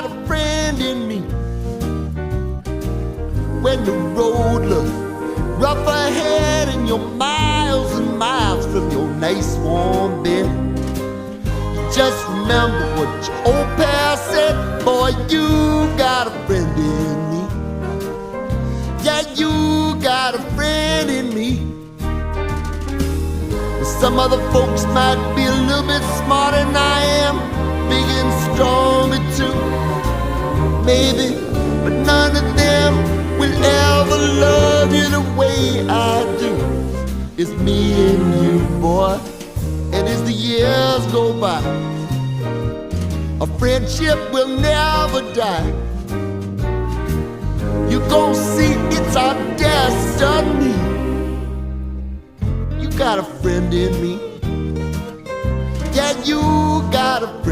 got a friend in me. When the road looks rough ahead and you're miles and miles from your nice warm bed, you just remember what your old pal said. Boy, you got a friend in me. Yeah, you got a friend in me. Some other folks might be a little bit smarter than I am, big and stronger too, maybe, but none of them will ever love you the way I do. It's me and you, boy, and as the years go by, a friendship will never die. You gon' see it's our destiny. You got a friend in me. Yeah, you got a friend